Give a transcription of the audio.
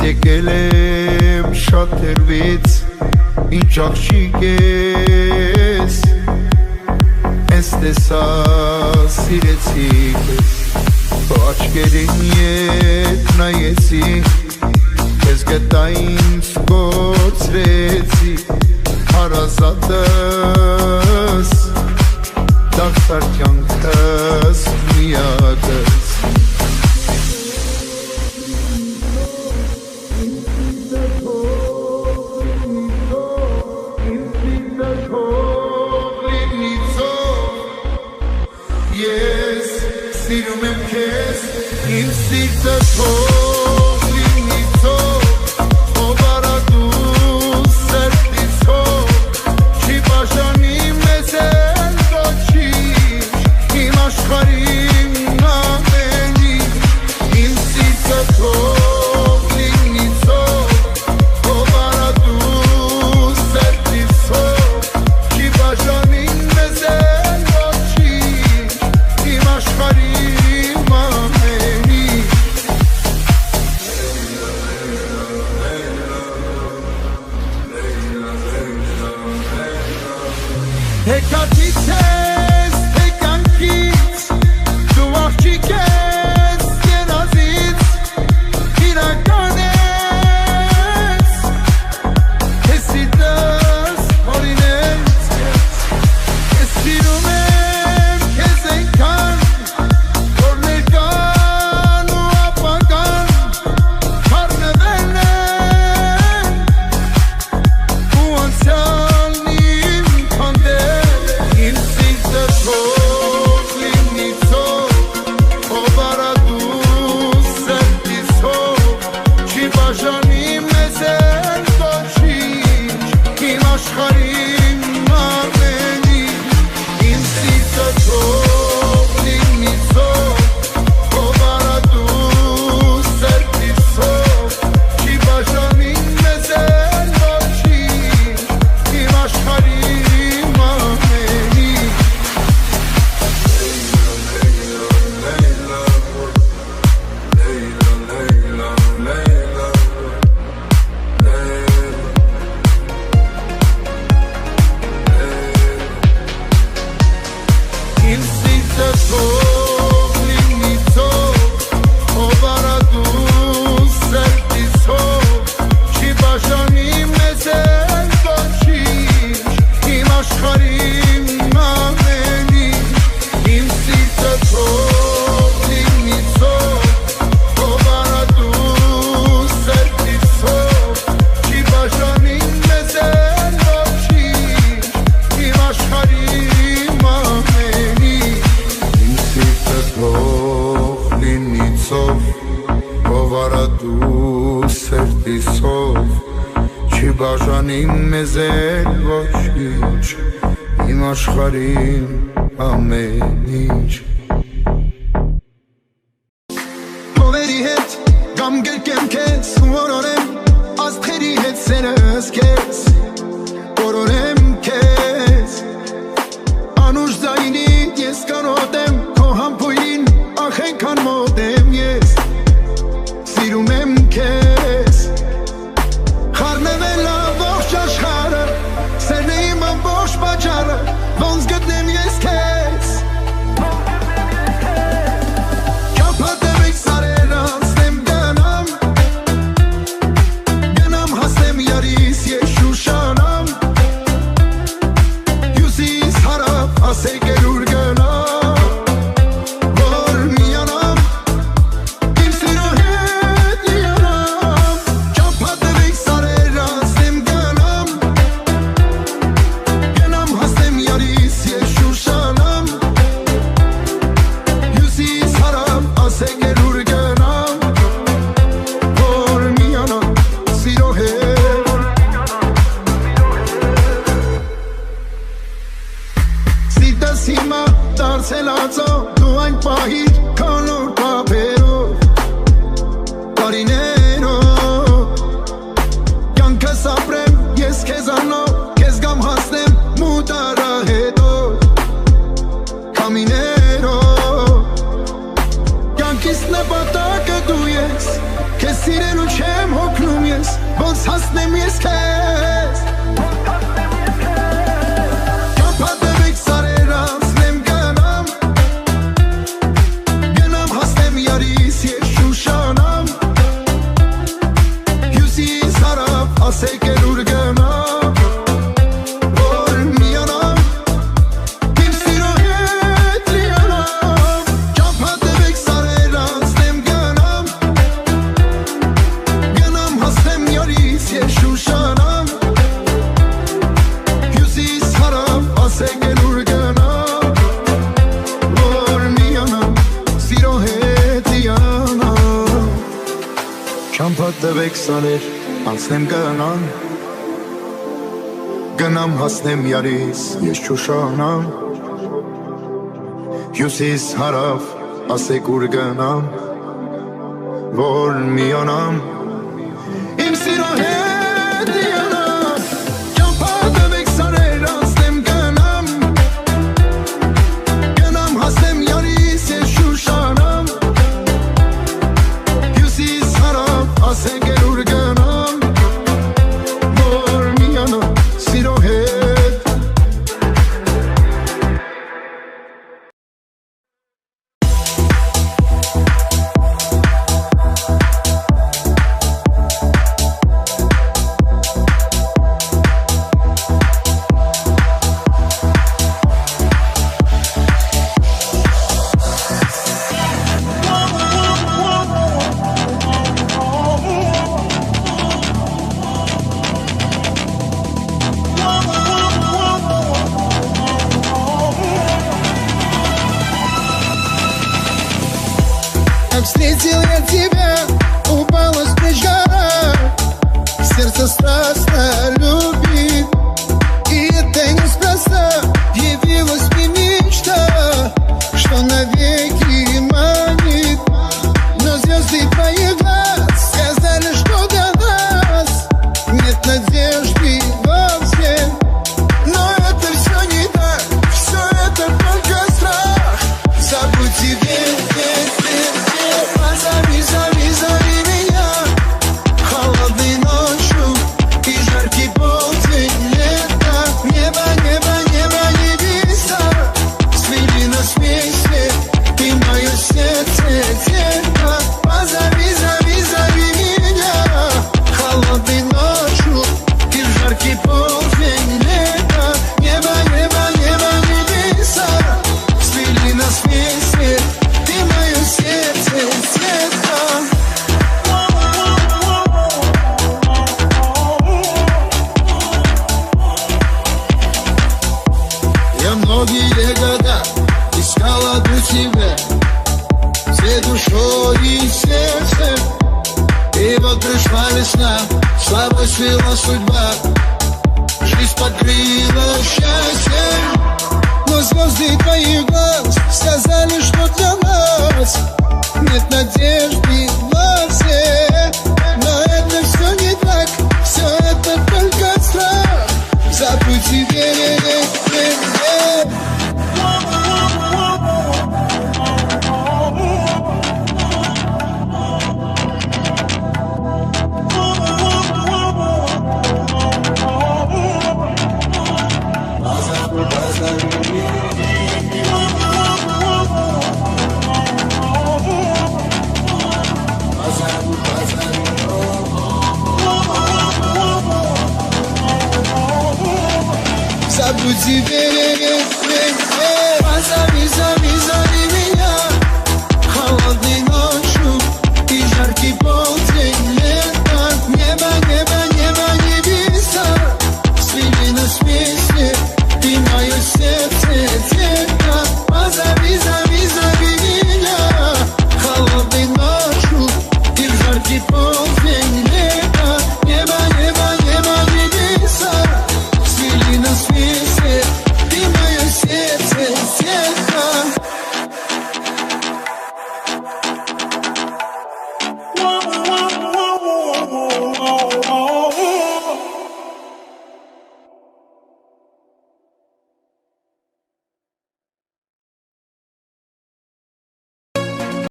եկել եմ շատ հեռվից, ինչ աղջիկ ես, ես տեսա սիրեցի քեզ, քո աչքերին ետ նայեցի, քեզ գտա ինձ կորցրեցի, հարազատս, դարձար կյանքս միակս Սիրում եմ քեզ, իմ սիրտը թող լինի թող, ով արա դու սրտից հող, չի բաժանի մեզ էլ ոչինչ, իմ աշխարհին ամենին, իմ սիրտը թող լինի թող, ով արա դու սրտից հող, չի բաժանի մեզ էլ ոչինչ, իմ աշխարհին Հեկատից ես, հեկանքից, դու աղջիկ ես, երազից, իրական ես, ես սիրտս հորինեց ես, ես սիրում եմ քեզ այնքան, որ ներկան ու ապագան, խառնվել են, ու անցյալն իմ հանդեպ Իմ սիրտը թող լինի թող, ով արա դու սրտից հող, չի բաժանի մեզ էլ ոչինչ, իմ աշխարհին ամենին, իմ սիրտը թող լինի թող, ով արա դու սրտից հող, չի բաժանի մեզ էլ ոչինչ, իմ աշխարհին ամենին Իմ սիրտը թող լինի թող, ով արա դու սրտից հող, չի բաժանի մեզ էլ ոչինչ, իմ աշխարհին ամենին, իմ սիրտը թող լինի թող, ով արա դու սրտից հող, չի բաժանի մեզ էլ ոչինչ, իմ աշխարհին ամենին Իմ սիրտը թող լինի ցով, ով արա դու սրտից հող, չի բաժանի մեզ էլ ոչինչ, իմ աշխարհին ամեն ինչ Հովերի հետ կամ գրկեմ քեզ, որորեմ աստղերի հետ սերս քեզ, որորեմ քեզ Անուշ ձայնին ես կարոտեմ, քո համբույրին ախ այնքան մոտ եմ ես, սիրում եմ քեզ Խառնվել ամբողջ աշխարհը, սերն է իմ ամբողջ պատճառը, ոնց գտնեմ ես քեզ Չափատևեք սարերը անցնեմ գնամ, գնամ հասնեմ յարիս ես շուշանամ, հյուսիս հարավ ասեք էր ուր գնամ, որ միանամ, իմ սիրո հետ միանամ, չափատևեք սարերը անցնեմ գնամ, գնամ հասնեմ յարիս ես շուշանամ, հյուսիս հարավ ասեք էր ուր գնամ, որ միանամ, սիրո հետ Սիրտս հիմա դարձել ածո, դու այն պահիր քանոր պապերով, տարիներով, կյանքս ապրեմ ես քեզանով, քեզ գամ հասնեմ մութ արահետով, քամիներով, կյանքիս նպատակը դու ես, Քեզ սիրելու չեմ հոգնում ես, ոնց հասնեմ ես քեզ Ճամփատվեք սարեր անցնեմ գնամ Գնամ հասնեմ յարիս ես շուշանամ Հյուսիս հարավ ասեք էլ ուր գնամ Որ միանամ Իմ սիրո հետ լիանամ Ճամփատվեք սարեր անցնեմ գնամ Գնամ հասնեմ յարիս ես շուշանամ Հյուսիս հարավ ասեք էլ ուր գնամ Որ միանամ սիրո հետ լիանամ Ճամփատվեք սարեր անցնեմ գնամ Գնամ հասնեմ յարիս ես շուշանամ Հյուսիս հարավ ասեք ուր գնամ Որ միանամ Իմ սիրո հետ լիանամ Ճամփատվեք սարեր անցնեմ գնամ Գնամ հասնեմ յարիս ես շուշանամ Հյուսիս հարավ ասեք էլ ուր գնամ Որ միանամ սիրո հետ Встретил я тебя, упала с плеча Сердце страстно любит И это неспроста Явилась мне мечта Что навеки манит Но звезды твоих глаз Сказали, что для нас Нет надежды вовсе Но это все не так Все это только страх Забудь тебе Позови, зови, зови меня Холодной ночью и жаркий полдень лета Небо, небо, небо, небеса Свели нас вместе И мое сердце тихо Позови, зови, зови меня Холодной ночью и жаркий полдень лета Небо, небо, небо, небеса Свели нас вместе И мое сердце цвета Я многие года искал одну тебя Всей душой и сердцем И вот пришла весна Слабо свела судьба Жизнь подкрыла счастьем Но звезды твоих глаз Сказали, что для нас